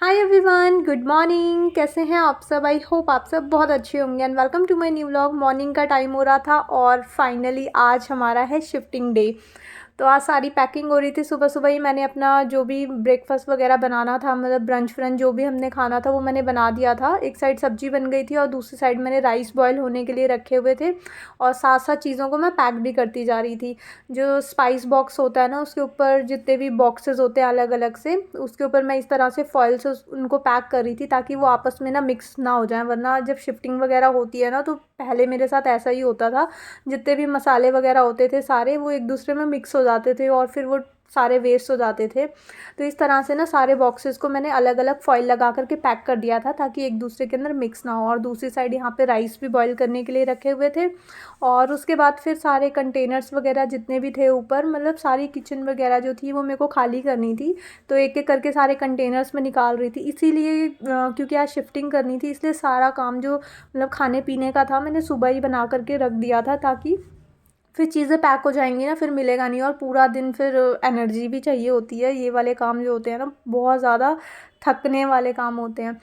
Hi everyone, good morning. कैसे हैं आप सब? आई होप आप सब बहुत अच्छे होंगे and welcome to my new vlog. Morning का टाइम हो रहा था और फाइनली आज हमारा है शिफ्टिंग डे। तो आज सारी पैकिंग हो रही थी। सुबह सुबह ही मैंने अपना जो भी ब्रेकफास्ट वगैरह बनाना था, मतलब ब्रंच फ्रंच जो भी हमने खाना था वो मैंने बना दिया था। एक साइड सब्जी बन गई थी और दूसरी साइड मैंने राइस बॉयल होने के लिए रखे हुए थे और साथ साथ चीज़ों को मैं पैक भी करती जा रही थी। जो स्पाइस बॉक्स होता है ना, उसके ऊपर जितने भी बॉक्सेस होते हैं अलग अलग से, उसके ऊपर मैं इस तरह से फॉइल से उनको पैक कर रही थी ताकि वो आपस में ना मिक्स ना हो जाए। वरना जब शिफ्टिंग वगैरह होती है ना, तो पहले मेरे साथ ऐसा ही होता था। जितने भी मसाले वगैरह होते थे सारे वो एक दूसरे में मिक्स हो जाते थे और फिर वो सारे वेस्ट हो जाते थे। तो इस तरह से ना सारे बॉक्सेस को मैंने अलग अलग फॉइल लगा करके पैक कर दिया था ताकि एक दूसरे के अंदर मिक्स ना हो। और दूसरी साइड यहाँ पे राइस भी बॉईल करने के लिए रखे हुए थे। और उसके बाद फिर सारे कंटेनर्स वगैरह जितने भी थे ऊपर, मतलब सारी किचन वगैरह जो थी वो मेरे को खाली करनी थी। तो एक एक करके सारे कंटेनर्स में निकाल रही थी, इसीलिए क्योंकि आज शिफ्टिंग करनी थी, इसलिए सारा काम जो मतलब खाने पीने का था मैंने सुबह ही बना करके रख दिया था ताकि फिर चीज़ें पैक हो जाएंगी ना, फिर मिलेगा नहीं। और पूरा दिन फिर एनर्जी भी चाहिए होती है। ये वाले काम जो होते हैं ना, बहुत ज़्यादा थकने वाले काम होते हैं।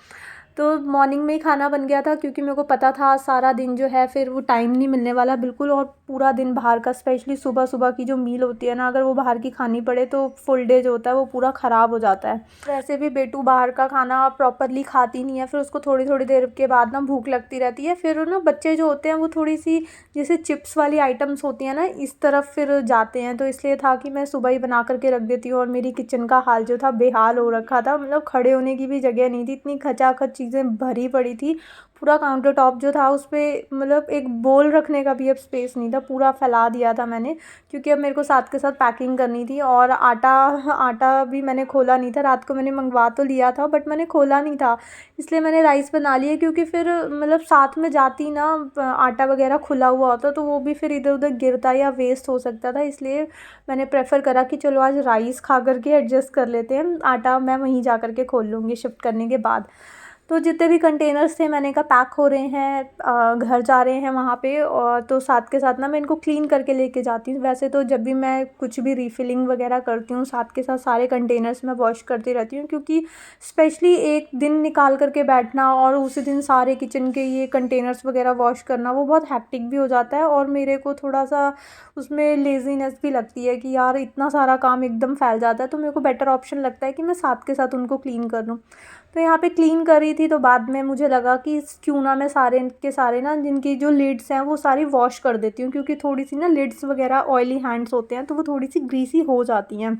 तो मॉर्निंग में ही खाना बन गया था क्योंकि मेरे को पता था सारा दिन जो है फिर वो टाइम नहीं मिलने वाला बिल्कुल। और पूरा दिन बाहर का, स्पेशली सुबह सुबह की जो मील होती है ना, अगर वो बाहर की खानी पड़े तो फुल डे जो होता है वो पूरा ख़राब हो जाता है। वैसे भी बेटू बाहर का खाना प्रॉपरली खाती नहीं है, फिर उसको थोड़ी थोड़ी देर के बाद ना भूख लगती रहती है। फिर ना बच्चे जो होते हैं वो थोड़ी सी जैसे चिप्स वाली आइटम्स होती हैं ना, इस तरफ फिर जाते हैं। तो इसलिए था कि मैं सुबह ही बना करके रख देती हूँ। और मेरी किचन का हाल जो था बेहाल हो रखा था, मतलब खड़े होने की भी जगह नहीं थी, इतनी खचाखच चीज़ें भरी पड़ी थी। पूरा काउंटर टॉप जो था उस पर मतलब एक बोल रखने का भी अब स्पेस नहीं था, पूरा फैला दिया था मैंने। क्योंकि अब मेरे को साथ के साथ पैकिंग करनी थी। और आटा आटा भी मैंने खोला नहीं था। रात को मैंने मंगवा तो लिया था बट मैंने खोला नहीं था, इसलिए मैंने राइस बना लिए। क्योंकि फिर मतलब साथ में जाती ना आटा वगैरह खुला हुआ होता तो वो भी फिर इधर उधर गिरता या वेस्ट हो सकता था। इसलिए मैंने प्रेफर करा कि चलो आज राइस खा करके एडजस्ट कर लेते हैं, आटा मैं वहीं जा करके खोल लूँगी शिफ्ट करने के बाद। तो जितने भी कंटेनर्स थे मैंने कहा पैक हो रहे हैं, घर जा रहे हैं वहाँ पे। और तो साथ के साथ ना मैं इनको क्लीन करके लेके जाती हूँ। वैसे तो जब भी मैं कुछ भी रीफिलिंग वगैरह करती हूँ साथ के साथ सारे कंटेनर्स मैं वॉश करती रहती हूँ। क्योंकि स्पेशली एक दिन निकाल करके बैठना और उसी दिन सारे किचन के ये कंटेनर्स वगैरह वॉश करना वो बहुत हैक्टिक भी हो जाता है। और मेरे को थोड़ा सा उसमें लेज़ीनेस भी लगती है कि यार इतना सारा काम एकदम फैल जाता है। तो मेरे को बेटर ऑप्शन लगता है कि मैं साथ के साथ उनको क्लीन कर लूँ। तो यहाँ पे क्लीन कर रही थी तो बाद में मुझे लगा कि क्यों ना मैं सारे के सारे ना जिनकी जो लिड्स हैं वो सारी वॉश कर देती हूँ। क्योंकि थोड़ी सी ना लिड्स वगैरह ऑयली हैंड्स होते हैं तो वो थोड़ी सी ग्रीसी हो जाती हैं।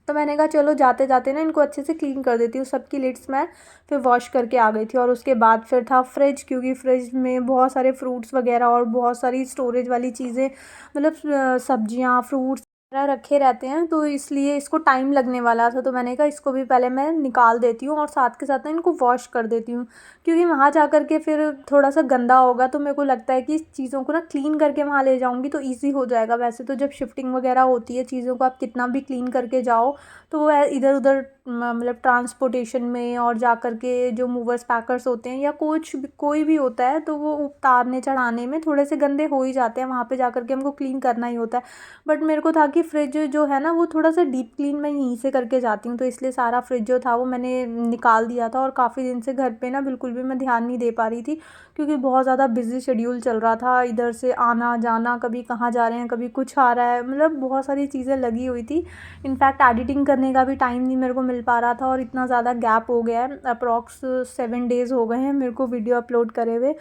तो मैंने कहा चलो जाते जाते ना इनको अच्छे से क्लीन कर देती हूँ। सबकी लिड्स मैं फिर वॉश करके आ गई थी। और उसके बाद फिर था फ्रिज, क्योंकि फ्रिज में बहुत सारे फ्रूट्स वगैरह और बहुत सारी स्टोरेज वाली चीज़ें, मतलब सब्जियाँ फ्रूट्स रखे रहते हैं। तो इसलिए इसको टाइम लगने वाला था, तो मैंने कहा इसको भी पहले मैं निकाल देती हूँ और साथ के साथ ना इनको वॉश कर देती हूँ। क्योंकि वहाँ जा कर के फिर थोड़ा सा गंदा होगा तो मेरे को लगता है कि इस चीज़ों को ना क्लीन करके वहाँ ले जाऊँगी तो ईज़ी हो जाएगा। वैसे तो जब शिफ्टिंग वगैरह होती है चीज़ों को आप कितना भी क्लीन करके जाओ तो वो इधर उधर मतलब ट्रांसपोर्टेशन में और जा कर के जो मूवर्स पैकर्स होते हैं या कोई भी होता है तो वो उतारने चढ़ाने में थोड़े से गंदे हो ही जाते हैं। वहाँ पे जा कर के हमको क्लीन करना ही होता है। बट मेरे को था कि फ्रिज जो है ना वो थोड़ा सा डीप क्लीन मैं यहीं से करके जाती हूँ। तो इसलिए सारा फ्रिज जो था वो मैंने निकाल दिया था। और काफ़ी दिन से घर पे ना बिल्कुल भी मैं ध्यान नहीं दे पा रही थी क्योंकि बहुत ज़्यादा बिजी शेड्यूल चल रहा था। इधर से आना जाना, कभी कहाँ जा रहे हैं कभी कुछ आ रहा है, मतलब बहुत सारी चीज़ें लगी हुई थी। इनफैक्ट एडिटिंग करने का भी टाइम नहीं मेरे को मिल पा रहा था। और इतना ज़्यादा गैप हो गया है, अप्रॉक्स 7 डेज़ हो गए हैं मेरे को वीडियो अपलोड करे हुए।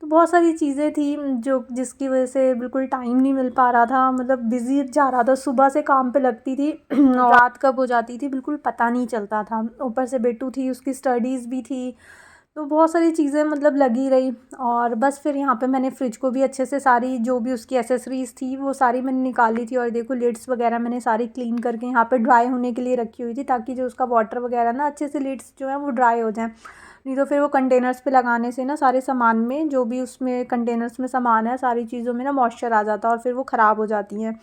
तो बहुत सारी चीज़ें थी जो जिसकी वजह से बिल्कुल टाइम नहीं मिल पा रहा था, मतलब बिज़ी जा रहा था। सुबह से काम पे लगती थी और रात कब हो जाती थी बिल्कुल पता नहीं चलता था। ऊपर से बेटू थी, उसकी स्टडीज़ भी थी, तो बहुत सारी चीज़ें मतलब लगी रही। और बस फिर यहाँ पे मैंने फ्रिज को भी अच्छे से सारी जो भी उसकी एसेसरीज़ थी वो सारी मैंने निकाली थी। और देखो लिड्स वगैरह मैंने सारी क्लीन करके यहाँ पे ड्राई होने के लिए रखी हुई थी ताकि जो उसका वाटर वगैरह ना अच्छे से लिड्स जो है वो ड्राई हो जाएँ। नहीं तो फिर वो कंटेनर्स पे लगाने से ना सारे सामान में जो भी उसमें कंटेनर्स में सामान है सारी चीज़ों में ना मॉइस्चर आ जाता है और फिर वो ख़राब हो जाती हैं।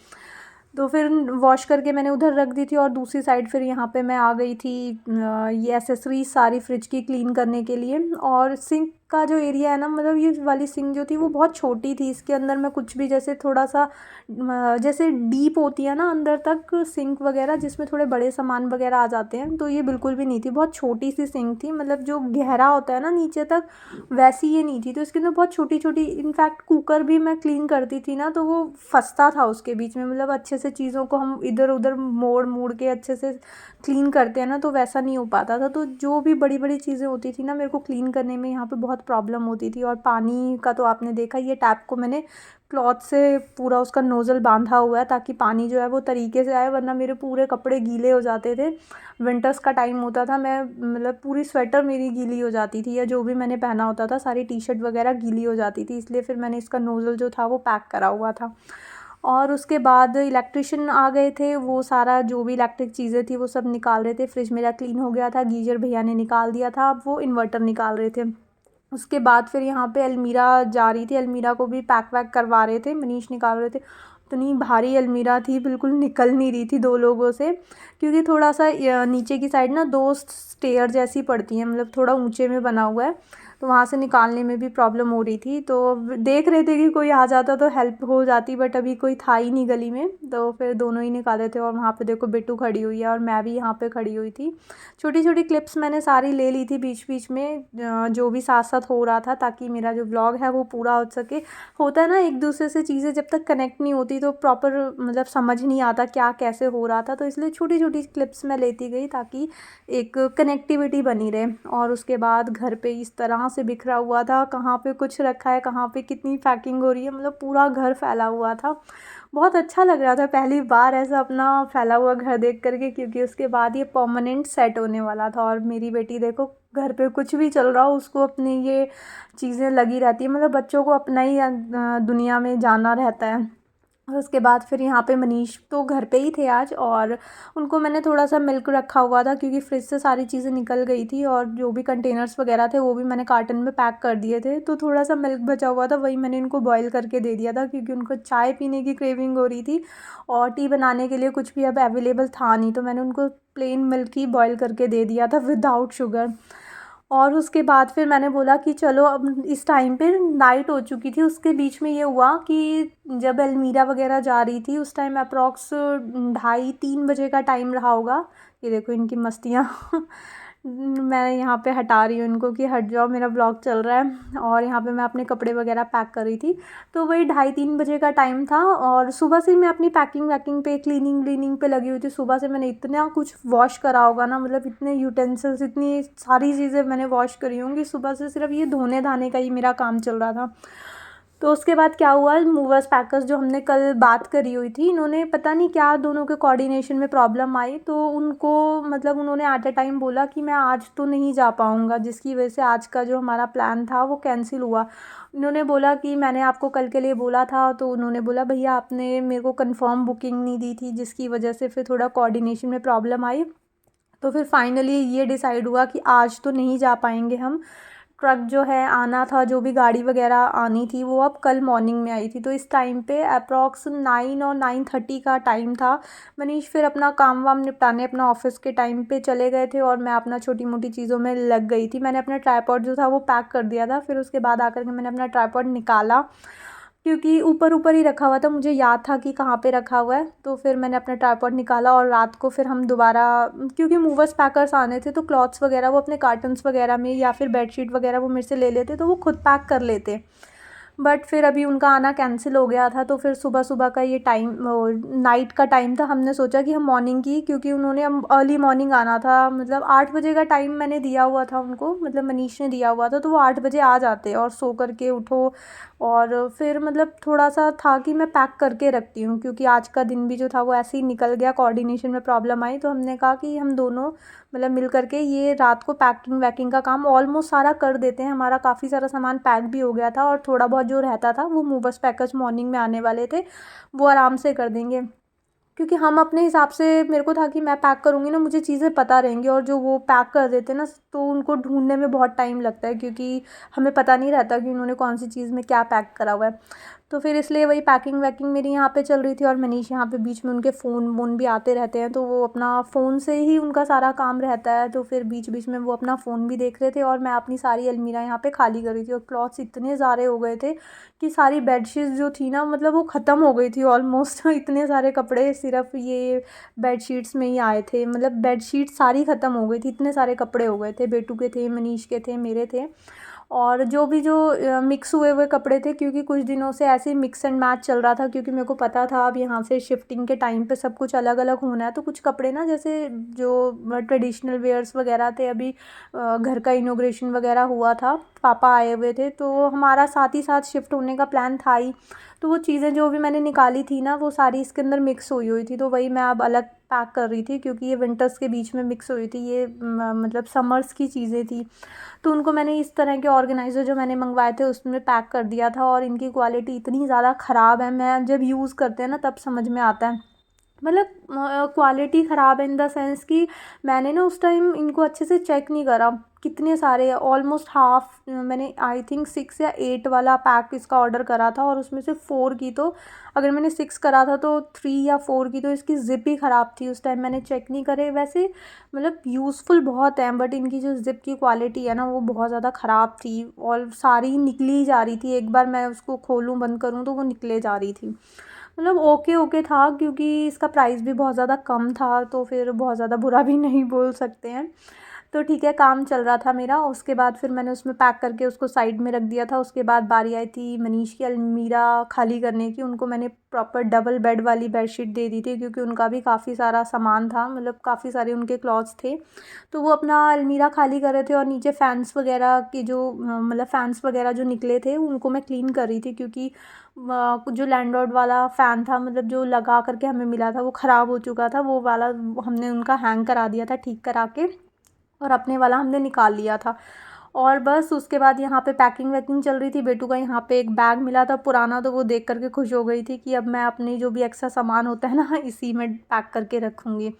तो फिर वॉश करके मैंने उधर रख दी थी। और दूसरी साइड फिर यहाँ पे मैं आ गई थी ये एसेसरीज सारी फ्रिज की क्लीन करने के लिए। और सिंक का जो एरिया है ना, मतलब ये वाली सिंक जो थी वो बहुत छोटी थी। इसके अंदर मैं कुछ भी जैसे थोड़ा सा जैसे डीप होती है ना अंदर तक सिंक वगैरह, जिसमें थोड़े बड़े सामान वगैरह आ जाते हैं, तो ये बिल्कुल भी नहीं थी। बहुत छोटी सी सिंक थी, मतलब जो गहरा होता है ना नीचे तक, वैसी ये नहीं थी। तो इसके अंदर बहुत छोटी छोटी, इनफैक्ट कुकर भी मैं क्लीन करती थी ना तो वो फंसता था उसके बीच में। मतलब अच्छे से चीज़ों को हम इधर उधर मोड़ मोड़ के अच्छे से क्लीन करते हैं ना, तो वैसा नहीं हो पाता था। तो जो भी बड़ी बड़ी चीज़ें होती थी ना, मेरे को क्लीन करने में यहाँ पे बहुत प्रॉब्लम होती थी। और पानी का तो आपने देखा, ये टैप को मैंने क्लॉथ से पूरा उसका नोज़ल बांधा हुआ है ताकि पानी जो है वो तरीके से आए, वरना मेरे पूरे कपड़े गीले हो जाते थे। विंटर्स का टाइम होता था, मैं मतलब पूरी स्वेटर मेरी गीली हो जाती थी, या जो भी मैंने पहना होता था सारी टी शर्ट वगैरह गीली हो जाती थी। इसलिए फिर मैंने इसका नोज़ल जो था वो पैक करा हुआ था। और उसके बाद इलेक्ट्रिशियन आ गए थे, वो सारा जो भी इलेक्ट्रिक चीज़ें थी वो सब निकाल रहे थे। फ्रिज मेरा क्लीन हो गया था, गीजर भैया ने निकाल दिया था, अब वो इन्वर्टर निकाल रहे थे। उसके बाद फिर यहाँ पे अलमीरा जा रही थी, अलमीरा को भी पैक वैक करवा रहे थे, मनीष निकाल रहे थे। इतनी भारी अलमीरा थी, बिल्कुल निकल नहीं रही थी 2 लोगों से, क्योंकि थोड़ा सा नीचे की साइड ना 2 स्टेयर जैसी पड़ती हैं, मतलब थोड़ा ऊंचे में बना हुआ है, तो वहाँ से निकालने में भी प्रॉब्लम हो रही थी। तो देख रहे थे कि कोई आ जाता तो हेल्प हो जाती, बट अभी कोई था ही नहीं गली में, तो फिर दोनों ही निकाले थे। और वहाँ पे देखो बिट्टू खड़ी हुई है और मैं भी यहाँ पे खड़ी हुई थी। छोटी छोटी क्लिप्स मैंने सारी ले ली थी बीच बीच में, जो भी साथ साथ हो रहा था, ताकि मेरा जो व्लॉग है वो पूरा हो सके। होता है ना, एक दूसरे से चीज़ें जब तक कनेक्ट नहीं होती तो प्रॉपर मतलब समझ नहीं आता क्या कैसे हो रहा था, तो इसलिए छोटी छोटी क्लिप्स मैं लेती गई ताकि एक कनेक्टिविटी बनी रहे। और उसके बाद घर पे इस तरह से बिखरा हुआ था, कहाँ पे कुछ रखा है, कहाँ पे कितनी पैकिंग हो रही है, मतलब पूरा घर फैला हुआ था। बहुत अच्छा लग रहा था पहली बार ऐसा अपना फैला हुआ घर देख करके, क्योंकि उसके बाद ये परमानेंट सेट होने वाला था। और मेरी बेटी देखो, घर पे कुछ भी चल रहा हो उसको अपनी ये चीज़ें लगी रहती है, मतलब बच्चों को अपना ही दुनिया में जाना रहता है। और उसके बाद फिर यहाँ पे मनीष तो घर पे ही थे आज, और उनको मैंने थोड़ा सा मिल्क रखा हुआ था क्योंकि फ्रिज से सारी चीज़ें निकल गई थी, और जो भी कंटेनर्स वगैरह थे वो भी मैंने कार्टन में पैक कर दिए थे। तो थोड़ा सा मिल्क बचा हुआ था, वही मैंने इनको बॉईल करके दे दिया था, क्योंकि उनको चाय पीने की क्रेविंग हो रही थी और टी बनाने के लिए कुछ भी अब अवेलेबल था नहीं, तो मैंने उनको प्लेन मिल्क ही बॉईल करके दे दिया था विदाउट शुगर। और उसके बाद फिर मैंने बोला कि चलो, अब इस टाइम पे नाइट हो चुकी थी। उसके बीच में ये हुआ कि जब अलमीरा वगैरह जा रही थी उस टाइम अप्रॉक्स 2:30-3 बजे का टाइम रहा होगा। ये देखो इनकी मस्तियाँ मैं यहाँ पे हटा रही हूँ इनको कि हट जाओ, मेरा ब्लॉग चल रहा है। और यहाँ पे मैं अपने कपड़े वगैरह पैक कर रही थी, तो वही 2:30-3 बजे का टाइम था। और सुबह से मैं अपनी पैकिंग वैकिंग पे, क्लीनिंग पे लगी हुई थी। सुबह से मैंने इतना कुछ वॉश करा होगा ना, मतलब इतने यूटेंसिल्स, इतनी सारी चीज़ें मैंने वॉश करी होंगी। सुबह से सिर्फ ये धोने धाने का ही मेरा काम चल रहा था। तो उसके बाद क्या हुआ, मूवर्स पैकर्स जो हमने कल बात करी हुई थी, इन्होंने पता नहीं क्या दोनों के कोऑर्डिनेशन में प्रॉब्लम आई, तो उनको मतलब उन्होंने एट अ टाइम बोला कि मैं आज तो नहीं जा पाऊँगा, जिसकी वजह से आज का जो हमारा प्लान था वो कैंसिल हुआ। इन्होंने बोला कि मैंने आपको कल के लिए बोला था, तो उन्होंने बोला भैया आपने मेरे को कंफर्म बुकिंग नहीं दी थी, जिसकी वजह से फिर थोड़ा कोऑर्डिनेशन में प्रॉब्लम आई। तो फिर फाइनली ये डिसाइड हुआ कि आज तो नहीं जा पाएंगे हम। ट्रक जो है आना था, जो भी गाड़ी वगैरह आनी थी वो अब कल मॉर्निंग में आई थी। तो इस टाइम पे अप्रॉक्स 9 और 9:30 का टाइम था। मनीष फिर अपना काम वाम निपटाने अपना ऑफिस के टाइम पे चले गए थे, और मैं अपना छोटी मोटी चीज़ों में लग गई थी। मैंने अपना ट्राइपॉड जो था वो पैक कर दिया था, फिर उसके बाद आकर के मैंने अपना ट्राइपॉड निकाला, क्योंकि ऊपर ऊपर ही रखा हुआ था, मुझे याद था कि कहाँ पे रखा हुआ है। तो फिर मैंने अपना ट्राइपॉड निकाला, और रात को फिर हम दोबारा, क्योंकि मूवर्स पैकर्स आने थे तो क्लॉथ्स वगैरह वो अपने कार्टन्स वगैरह में या फिर बेडशीट वगैरह वो मेरे से ले लेते, तो वो खुद पैक कर लेते। बट फिर अभी उनका आना कैंसिल हो गया था, तो फिर सुबह सुबह का ये टाइम नाइट का टाइम था। हमने सोचा कि हम मॉर्निंग की, क्योंकि उन्होंने हम अर्ली मॉर्निंग आना था, मतलब 8 बजे का टाइम मैंने दिया हुआ था उनको, मतलब मनीष ने दिया हुआ था, तो वो 8 बजे आ जाते और सो करके उठो। और फिर मतलब थोड़ा सा था कि मैं पैक करके रखती हूँ, क्योंकि आज का दिन भी जो था वो ऐसे ही निकल गया, कोऑर्डिनेशन में प्रॉब्लम आई। तो हमने कहा कि हम दोनों मतलब मिल करके ये रात को पैकिंग वैकिंग का काम ऑलमोस्ट सारा कर देते हैं। हमारा काफ़ी सारा सामान पैक भी हो गया था, और थोड़ा बहुत जो रहता था वो मूवर्स पैकर्स मॉर्निंग में आने वाले थे, वो आराम से कर देंगे। क्योंकि हम अपने हिसाब से, मेरे को था कि मैं पैक करूँगी ना, मुझे चीज़ें पता रहेंगी, और जो वो पैक कर देते ना तो उनको ढूंढने में बहुत टाइम लगता है, क्योंकि हमें पता नहीं रहता कि उन्होंने कौन सी चीज़ में क्या पैक करा हुआ है। तो फिर इसलिए वही पैकिंग वैकिंग मेरी यहाँ पे चल रही थी। और मनीष यहाँ पे बीच में, उनके फ़ोन वोन भी आते रहते हैं, तो वो अपना फ़ोन से ही उनका सारा काम रहता है। तो फिर बीच बीच में वो अपना फ़ोन भी देख रहे थे और मैं अपनी सारी अलमीरा यहाँ पे खाली कर रही थी। और क्लॉथ्स इतने सारे हो गए थे कि सारी बेडशीट्स जो थी ना, मतलब वो ख़त्म हो गई थी ऑलमोस्ट। इतने सारे कपड़े सिर्फ ये बेडशीट्स में ही आए थे, मतलब बेडशीट सारी ख़त्म हो गई थी, इतने सारे कपड़े हो गए थे। बेटू के थे, मनीष के थे, मेरे थे, और जो मिक्स हुए हुए कपड़े थे, क्योंकि कुछ दिनों से ऐसे ही मिक्स एंड मैच चल रहा था। क्योंकि मेरे को पता था अब यहाँ से शिफ्टिंग के टाइम पे सब कुछ अलग अलग होना है। तो कुछ कपड़े ना, जैसे जो ट्रेडिशनल वेयर्स वगैरह थे, अभी घर का इनॉग्रेशन वगैरह हुआ था, पापा आए हुए थे, तो हमारा साथ ही साथ शिफ्ट होने का प्लान था ही। तो वो चीज़ें जो भी मैंने निकाली थी ना, वो सारी इसके अंदर मिक्स हुई हुई थी। तो वही मैं अब अलग पैक कर रही थी, क्योंकि ये विंटर्स के बीच में मिक्स हुई थी, ये मतलब समर्स की चीज़ें थी। तो उनको मैंने इस तरह के ऑर्गेनाइज़र जो मैंने मंगवाए थे उसमें पैक कर दिया था। और इनकी क्वालिटी इतनी ज़्यादा ख़राब है, मैं जब यूज़ करते हैं ना तब समझ में आता है। मतलब क्वालिटी ख़राब है इन द सेंस कि मैंने ना उस टाइम इनको अच्छे से चेक नहीं करा, कितने सारे, ऑलमोस्ट हाफ, मैंने आई थिंक 6 या 8 वाला पैक इसका ऑर्डर करा था। और उसमें से 4 की तो, अगर मैंने 6 करा था तो 3 या 4 की तो इसकी ज़िप ही ख़राब थी। उस टाइम मैंने चेक नहीं करे। वैसे मतलब यूज़फुल बहुत हैं, बट इनकी जो ज़िप की क्वालिटी है ना, वो बहुत ज़्यादा ख़राब थी और सारी निकली ही जा रही थी। एक बार मैं उसको खोलूँ बंद करूँ तो वो निकले जा रही थी। मतलब ओके ओके था, क्योंकि इसका प्राइस भी बहुत ज़्यादा कम था, तो फिर बहुत ज़्यादा बुरा भी नहीं बोल सकते हैं। तो ठीक है, काम चल रहा था मेरा। उसके बाद फिर मैंने उसमें पैक करके उसको साइड में रख दिया था। उसके बाद बारी आई थी मनीष की अलमीरा खाली करने की। उनको मैंने प्रॉपर डबल बेड वाली बेडशीट दे दी थी, क्योंकि उनका भी काफ़ी सारा सामान था, मतलब काफ़ी सारे उनके क्लॉथ्स थे। तो वो अपना अलमीरा खाली कर रहे थे। और नीचे फ़ैन्स वगैरह के जो मतलब फ़ैन्स वगैरह जो निकले थे उनको मैं क्लीन कर रही थी, क्योंकि जो लैंडलॉर्ड वाला फ़ैन था, मतलब जो लगा करके हमें मिला था, वो ख़राब हो चुका था। वो वाला हमने उनका हैंग करा दिया था ठीक करा के, और अपने वाला हमने निकाल लिया था। और बस उसके बाद यहाँ पे पैकिंग वैकिंग चल रही थी। बेटू का यहाँ पे एक बैग मिला था पुराना, तो वो देख करके खुश हो गई थी कि अब मैं अपनी जो भी एक्स्ट्रा सामान होता है ना, इसी में पैक करके रखूँगी।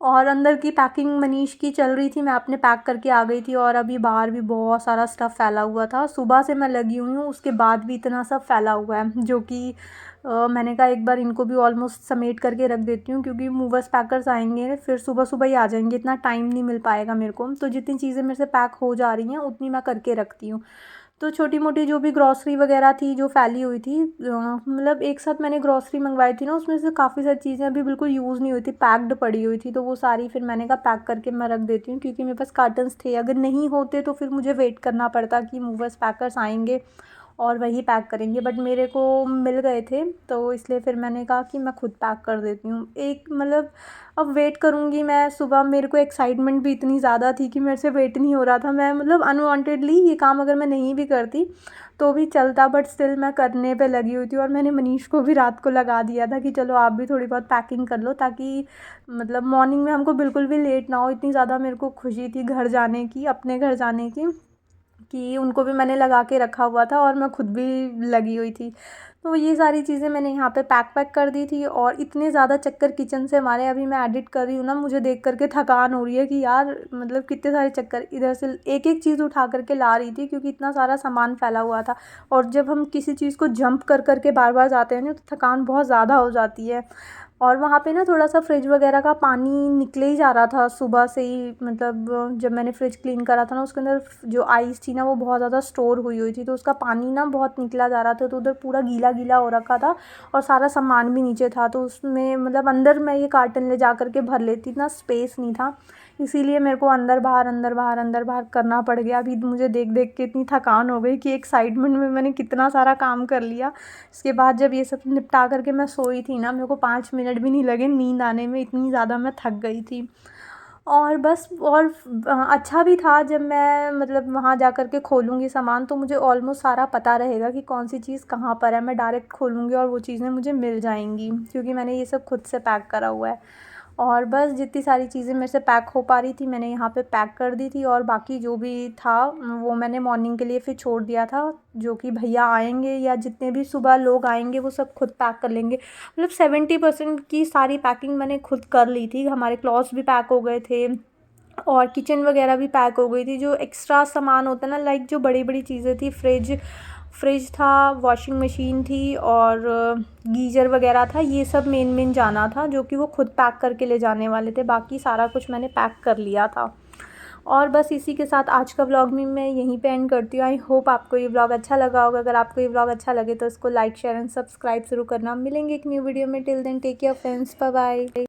और अंदर की पैकिंग मनीष की चल रही थी, मैं अपने पैक करके आ गई थी। और अभी बाहर भी बहुत सारा स्टफ़ फैला हुआ था, सुबह से मैं लगी हुई हूँ, उसके बाद भी इतना सब फैला हुआ है, जो कि मैंने कहा एक बार इनको भी ऑलमोस्ट समेट करके रख देती हूँ, क्योंकि मूवर्स पैकर्स आएंगे फिर सुबह सुबह ही आ जाएंगे, इतना टाइम नहीं मिल पाएगा मेरे को। तो जितनी चीज़ें मेरे से पैक हो जा रही हैं उतनी मैं करके रखती हूँ। तो छोटी मोटी जो भी ग्रॉसरी वगैरह थी जो फैली हुई थी, मतलब एक साथ मैंने ग्रॉसरी मंगवाई थी ना, उसमें से काफ़ी सारी चीज़ें अभी बिल्कुल यूज़ नहीं हुई थी, पैक्ड पड़ी हुई थी। तो वो सारी फिर मैंने कहा पैक करके मैं रख देती हूँ, क्योंकि मेरे पास कार्टन्स थे। अगर नहीं होते तो फिर मुझे वेट करना पड़ता कि मूवर्स पैकर्स आएंगे और वही पैक करेंगे, बट मेरे को मिल गए थे, तो इसलिए फिर मैंने कहा कि मैं खुद पैक कर देती हूँ। एक मतलब अब वेट करूँगी मैं सुबह, मेरे को एक्साइटमेंट भी इतनी ज़्यादा थी कि मेरे से वेट नहीं हो रहा था। मैं मतलब अनवांटेडली ये काम अगर मैं नहीं भी करती तो भी चलता, बट स्टिल मैं करने पे लगी हुई थी। और मैंने मनीष को भी रात को लगा दिया था कि चलो आप भी थोड़ी बहुत पैकिंग कर लो, ताकि मतलब मॉर्निंग में हमको बिल्कुल भी लेट ना हो। इतनी ज़्यादा मेरे को खुशी थी घर जाने की, अपने घर जाने की, कि उनको भी मैंने लगा के रखा हुआ था और मैं खुद भी लगी हुई थी। तो ये सारी चीज़ें मैंने यहाँ पे पैक कर दी थी। और इतने ज़्यादा चक्कर किचन से हमारे, अभी मैं एडिट कर रही हूँ ना, मुझे देख करके थकान हो रही है कि यार मतलब कितने सारे चक्कर, इधर से एक एक चीज़ उठा करके ला रही थी, क्योंकि इतना सारा सामान फैला हुआ था। और जब हम किसी चीज़ को जंप कर करके बार बार जाते हैं ना, तो थकान बहुत ज़्यादा हो जाती है। और वहाँ पे ना थोड़ा सा फ्रिज वगैरह का पानी निकले ही जा रहा था सुबह से ही, मतलब जब मैंने फ्रिज क्लीन करा था ना, उसके अंदर जो आइस थी ना वो बहुत ज़्यादा स्टोर हुई हुई थी, तो उसका पानी ना बहुत निकला जा रहा था। तो उधर पूरा गीला गीला हो रखा था और सारा सामान भी नीचे था, तो उसमें मतलब अंदर मैं ये कार्टन ले जा करके भर लेती, इतना स्पेस नहीं था, इसीलिए मेरे को अंदर बाहर अंदर बाहर अंदर बाहर करना पड़ गया। अभी मुझे देख देख के इतनी थकान हो गई कि एक्साइटमेंट में मैंने कितना सारा काम कर लिया। इसके बाद जब ये सब निपटा करके मैं सोई थी ना, मेरे को 5 मिनट भी नहीं लगे नींद आने में, इतनी ज़्यादा मैं थक गई थी। और बस, और अच्छा भी था जब मैं मतलब वहाँ जा कर के खोलूँगी सामान, तो मुझे ऑलमोस्ट सारा पता रहेगा कि कौन सी चीज़ कहाँ पर है। मैं डायरेक्ट खोलूँगी और वो चीज़ें मुझे मिल जाएंगी, क्योंकि मैंने ये सब खुद से पैक करा हुआ है। और बस जितनी सारी चीज़ें मेरे से पैक हो पा रही थी मैंने यहाँ पे पैक कर दी थी। और बाकी जो भी था वो मैंने मॉर्निंग के लिए फिर छोड़ दिया था, जो कि भैया आएंगे या जितने भी सुबह लोग आएंगे वो सब खुद पैक कर लेंगे। मतलब 70% की सारी पैकिंग मैंने खुद कर ली थी। हमारे क्लॉथ्स भी पैक हो गए थे और किचन वगैरह भी पैक हो गई थी। जो एक्स्ट्रा सामान होता है ना, लाइक जो बड़ी बड़ी चीज़ें थी, फ्रिज फ्रिज था, वॉशिंग मशीन थी और गीज़र वगैरह था। ये सब मेन जाना था जो कि वो खुद पैक करके ले जाने वाले थे। बाकी सारा कुछ मैंने पैक कर लिया था। और बस इसी के साथ आज का व्लॉग में मैं यहीं पे एंड करती हूँ। आई होप आपको ये व्लॉग अच्छा लगा होगा। अगर आपको ये व्लॉग अच्छा लगे तो इसको लाइक शेयर एंड सब्सक्राइब ज़रूर करना। मिलेंगे एक न्यू वीडियो में। Till then take care friends, bye bye.